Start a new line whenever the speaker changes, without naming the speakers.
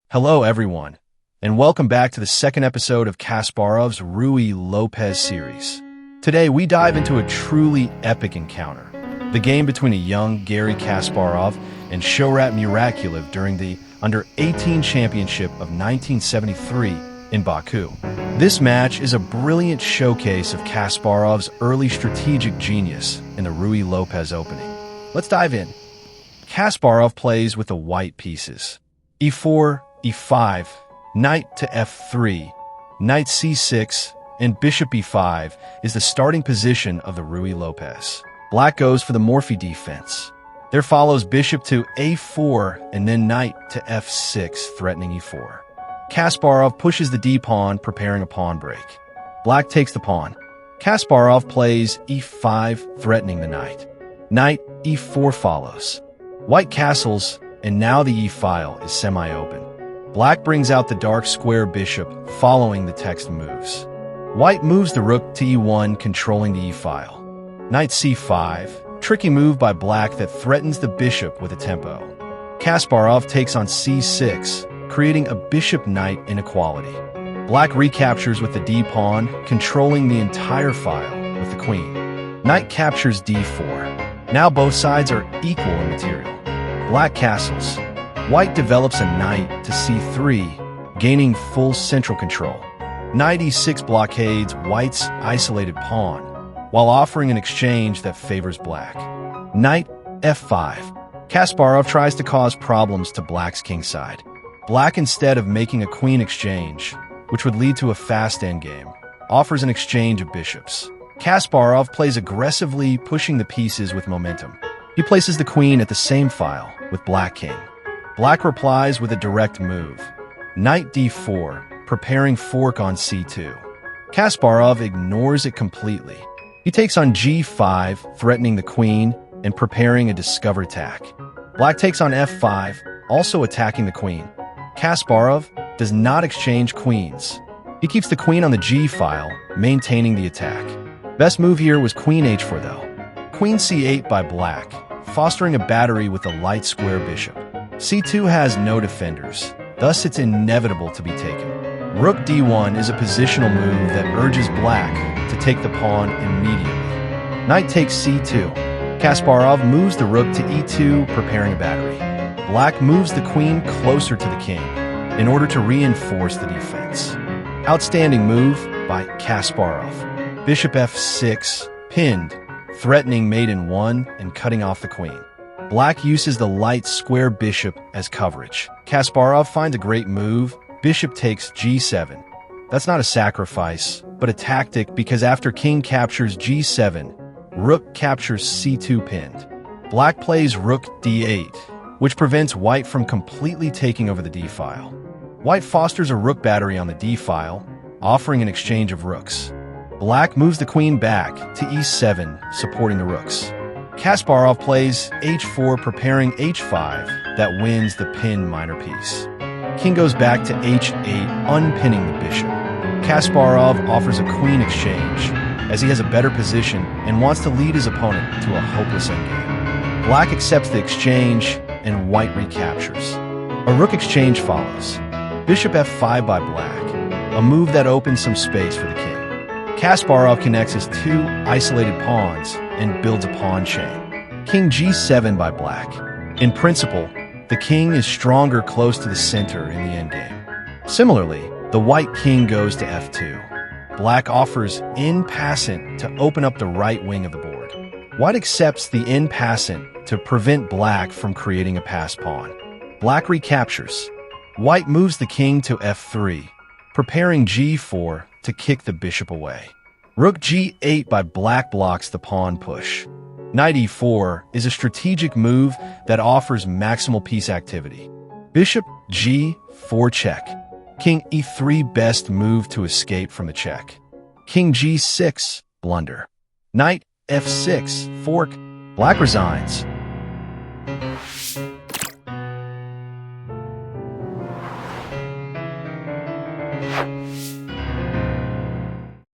Hello, everyone, and welcome back to the second episode of Kasparov's Ruy Lopez series. Today, we dive into a truly epic encounter, the game between a young Garry Kasparov and Shohrat Muratkuliev during the U18 Championship of 1973 in Baku. This match is a brilliant showcase of Kasparov's early strategic genius in the Ruy Lopez opening. Let's dive in. Kasparov plays with the white pieces. e4, e5, knight to f3, knight c6, and bishop e5 is the starting position of the Ruy Lopez. Black goes for the Morphy defense. There follows bishop to a4 and then knight to f6, threatening e4. Kasparov pushes the d-pawn, preparing a pawn break. Black takes the pawn. Kasparov plays e5, threatening the knight. Knight e4 follows. White castles, and now the e-file is semi-open. Black brings out the dark square bishop, following the text moves. White moves the rook to e1, controlling the e-file. Knight c5, tricky move by black that threatens the bishop with a tempo. Kasparov takes on c6, creating a bishop-knight inequality. Black recaptures with the d-pawn, controlling the entire file with the queen. Knight captures d4. Now both sides are equal in material. Black castles. White develops a knight to c3, gaining full central control. Knight e6 blockades White's isolated pawn, while offering an exchange that favors black. Knight f5. Kasparov tries to cause problems to Black's kingside. Black, instead of making a queen exchange, which would lead to a fast endgame, offers an exchange of bishops. Kasparov plays aggressively, pushing the pieces with momentum. He places the queen at the same file with Black king. Black replies with a direct move. Knight d4, preparing fork on c2. Kasparov ignores it completely. He takes on g5, threatening the queen and preparing a discover attack. Black takes on f5, also attacking the queen. Kasparov does not exchange queens. He keeps the queen on the g-file, maintaining the attack. Best move here was queen h4 though. Queen c8 by Black, fostering a battery with the light square bishop. c2 has no defenders, thus it's inevitable to be taken. Rook d1 is a positional move that urges Black to take the pawn immediately. Knight takes c2. Kasparov moves the rook to e2, preparing a battery. Black moves the queen closer to the king in order to reinforce the defense. Outstanding move by Kasparov. Bishop f6, pinned, threatening mate in 1 and cutting off the queen. Black uses the light square bishop as coverage. Kasparov finds a great move. Bishop takes g7. That's not a sacrifice, but a tactic, because after king captures g7, rook captures c2 pinned. Black plays rook d8, which prevents White from completely taking over the d-file. White fosters a rook battery on the d-file, offering an exchange of rooks. Black moves the queen back to e7, supporting the rooks. Kasparov plays h4, preparing h5 that wins the pin minor piece. King goes back to h8, unpinning the bishop. Kasparov offers a queen exchange, as he has a better position and wants to lead his opponent to a hopeless endgame. Black accepts the exchange, and White recaptures. A rook exchange follows. Bishop f5 by Black, a move that opens some space for the king. Kasparov connects his two isolated pawns and builds a pawn chain. King g7 by Black. In principle, the king is stronger close to the center in the endgame. Similarly, the White king goes to f2. Black offers in passant to open up the right wing of the board. White accepts the in passant to prevent Black from creating a passed pawn. Black recaptures. White moves the king to f3, preparing g4 to kick the bishop away. Rook g8 by Black blocks the pawn push. Knight e4 is a strategic move that offers maximal piece activity. Bishop g4 check. King e3 best move to escape from the check. King g6 blunder. Knight f6 fork. Black resigns.